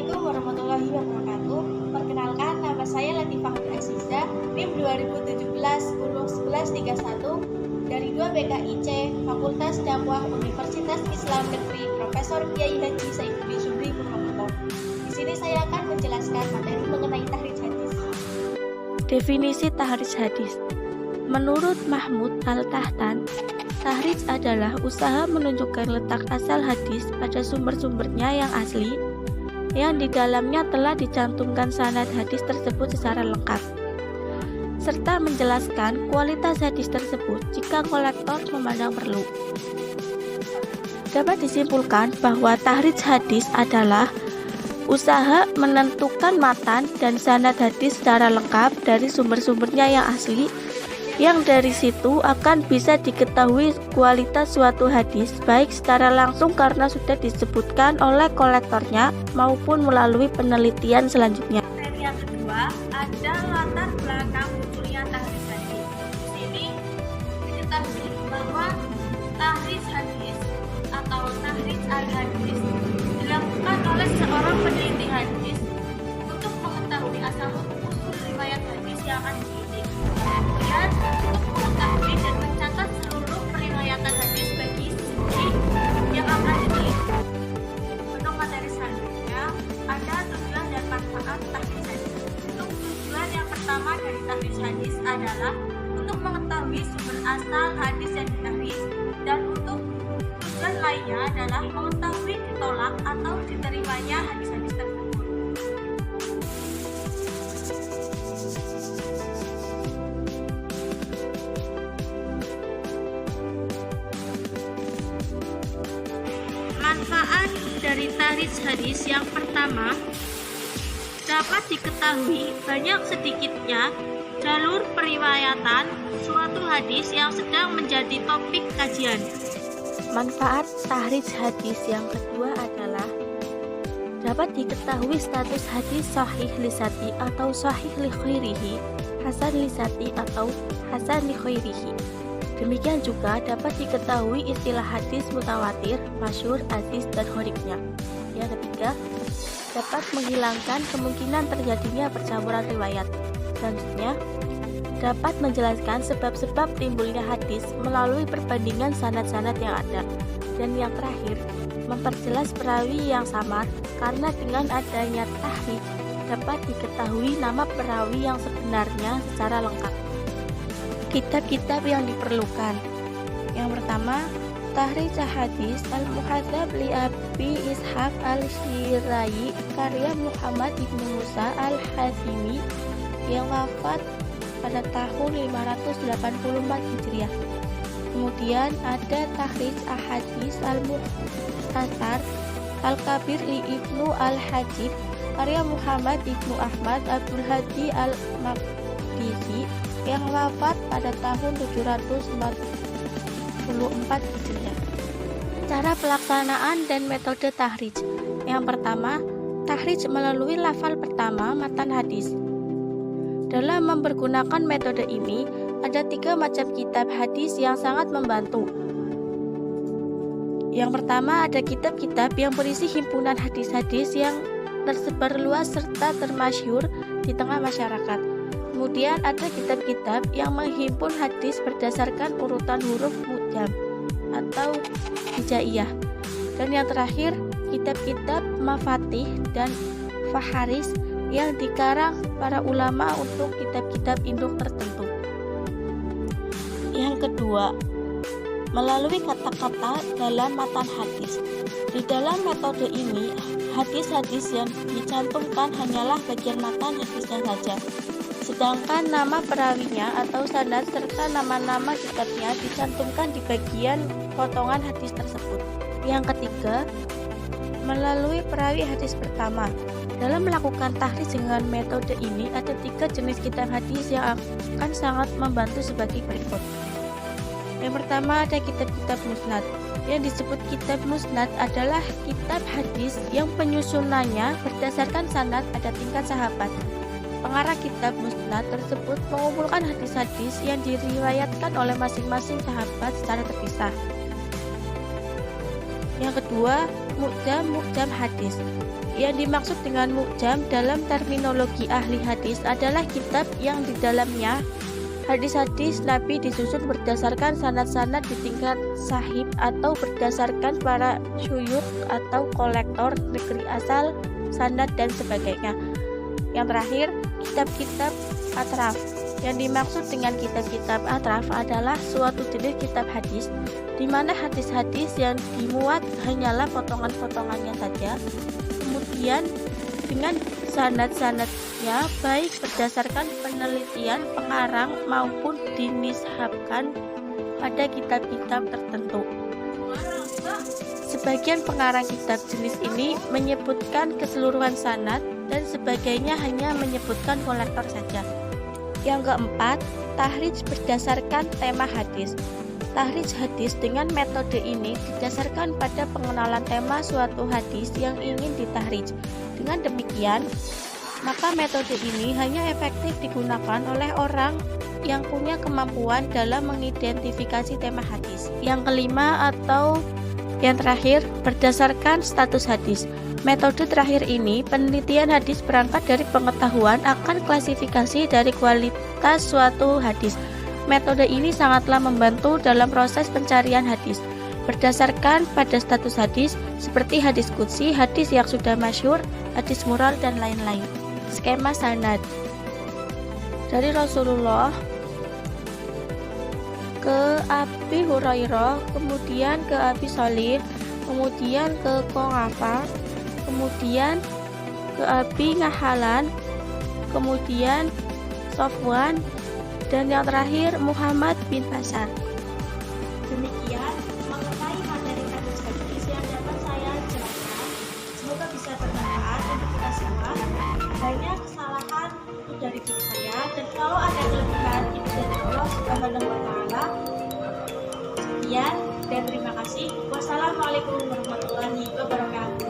Assalamualaikum warahmatullahi wabarakatuh. Perkenalkan, nama saya Latifah Aziza, NIM 2017 10 11 31 dari 2 BKIC Fakultas Dakwah Universitas Islam Negeri Profesor Kiai Haji Saifuddin Subri Purwokerto. Di sini saya akan menjelaskan materi mengenai tahrij hadis. Definisi tahrij hadis. Menurut Mahmud Al-Tahtan, tahrij adalah usaha menunjukkan letak asal hadis pada sumber-sumbernya yang asli, yang di dalamnya telah dicantumkan sanad hadis tersebut secara lengkap, serta menjelaskan kualitas hadis tersebut jika kolektor memandang perlu. Dapat disimpulkan bahwa tahrij hadis adalah usaha menentukan matan dan sanad hadis secara lengkap dari sumber-sumbernya yang asli, yang dari situ akan bisa diketahui kualitas suatu hadis baik secara langsung karena sudah disebutkan oleh kolektornya maupun melalui penelitian selanjutnya. Materi yang kedua ada latar belakang munculnya tahrij hadis. Di sini diketahui bahwa tahrij hadis atau tahrij al-hadis dilakukan oleh seorang peneliti hadis untuk mengetahui asal-usul riwayat hadis yang akan diulik. Kemudian untuk mengetahui dan mencatat seluruh periwayatan hadis bagi sisi yang akan diteliti. Untuk materi selanjutnya ada tujuan dan manfaat tahrij hadis. Untuk tujuan yang pertama dari tahrij hadis adalah untuk mengetahui sumber asal hadis yang ditahrij, dan untuk tujuan lainnya adalah mengetahui ditolak atau diterimanya hadis-hadis tersebut. Manfaat dari tahrij hadis yang pertama, dapat diketahui banyak sedikitnya jalur periwayatan suatu hadis yang sedang menjadi topik kajian. Manfaat tahrij hadis yang kedua adalah dapat diketahui status hadis sahih lisati atau sahih li khairihi, hasan lisati atau hasan li khairihi. Demikian juga dapat diketahui istilah hadis mutawatir, masyhur, aziz, dan gharibnya. Yang ketiga, dapat menghilangkan kemungkinan terjadinya percampuran riwayat. Selanjutnya, dapat menjelaskan sebab-sebab timbulnya hadis melalui perbandingan sanad-sanad yang ada. Dan yang terakhir, memperjelas perawi yang samar, karena dengan adanya tahrij dapat diketahui nama perawi yang sebenarnya secara lengkap. Kitab-kitab yang diperlukan. Yang pertama, Tahrij Hadis Al-Muhadzab li Abi Ishaq Al-Shirai karya Muhammad Ibnu Musa Al-Hazimi yang wafat pada tahun 584 Hijriah. Kemudian ada Tahrij Ahadits Al-Mukhtasar Al-Kabir li Ibnu Al-Hajib karya Muhammad Ibnu Ahmad Abdul Hadi Al-Maqdisi yang wafat pada tahun 744 Hijriah. Cara pelaksanaan dan metode tahrij. Yang pertama, tahrij melalui lafal pertama matan hadis. Dalam mempergunakan metode ini, ada 3 macam kitab hadis yang sangat membantu. Yang pertama, ada kitab-kitab yang berisi himpunan hadis-hadis yang tersebar luas serta termasyhur di tengah masyarakat. Kemudian ada kitab-kitab yang menghimpun hadis berdasarkan urutan huruf mu'jam atau hijaiyah. Dan yang terakhir, kitab-kitab mafatih dan faharis yang dikarang para ulama untuk kitab-kitab induk tertentu. Yang kedua, melalui kata-kata dalam matan hadis. Di dalam metode ini, hadis-hadis yang dicantumkan hanyalah bagian matan hadisnya saja. Sedangkan nama perawinya atau sanad serta nama-nama kitabnya dicantumkan di bagian potongan hadis tersebut. Yang ketiga, melalui perawi hadis pertama. Dalam melakukan tahrij dengan metode ini ada 3 jenis kitab hadis yang akan sangat membantu sebagai berikut. Yang pertama ada kitab-kitab musnad. Yang disebut kitab musnad adalah kitab hadis yang penyusunannya berdasarkan sanad pada tingkat sahabat. Pengarang kitab musnad tersebut mengumpulkan hadis-hadis yang diriwayatkan oleh masing-masing sahabat secara terpisah. Yang kedua, mu'jam hadis. Yang dimaksud dengan mu'jam dalam terminologi ahli hadis adalah kitab yang di dalamnya hadis-hadis Nabi disusun berdasarkan sanad-sanad di tingkat sahih atau berdasarkan para syuyukh atau kolektor negeri asal, sanad dan sebagainya. Yang terakhir, kitab-kitab atraf. Yang dimaksud dengan kitab-kitab atraf adalah suatu jenis kitab hadis di mana hadis-hadis yang dimuat hanyalah potongan-potongannya saja, kemudian dengan sanad-sanadnya baik berdasarkan penelitian pengarang maupun dinishabkan pada kitab-kitab tertentu. Sebagian pengarang kitab jenis ini menyebutkan keseluruhan sanad dan sebagainya hanya menyebutkan kolektor saja. Yang keempat, tahrij berdasarkan tema hadis. Tahrij hadis dengan metode ini didasarkan pada pengenalan tema suatu hadis yang ingin ditahrij. Dengan demikian, maka metode ini hanya efektif digunakan oleh orang yang punya kemampuan dalam mengidentifikasi tema hadis. Yang kelima atau yang terakhir, berdasarkan status hadis. Metode terakhir ini, penelitian hadis berangkat dari pengetahuan akan klasifikasi dari kualitas suatu hadis. Metode ini sangatlah membantu dalam proses pencarian hadis berdasarkan pada status hadis seperti hadis qudsi, hadis yang sudah masyhur, hadis mursal dan lain-lain. Skema sanad dari Rasulullah ke Abi Hurairah, kemudian ke Abi Shalih, kemudian ke Qurafa, kemudian ke Abi Ngahalan, kemudian Sofwan, dan yang terakhir Muhammad bin Bashar. Demikian mengenai materi hadis yang dapat saya jelaskan. Semoga bisa bermanfaat untuk kita semua. Banyak kesalahan itu dari diri saya, dan kalau ada kelebihan itu dari Allah Subhanahu wa Ta'ala. Sekian dan terima kasih. Wassalamualaikum warahmatullahi wabarakatuh.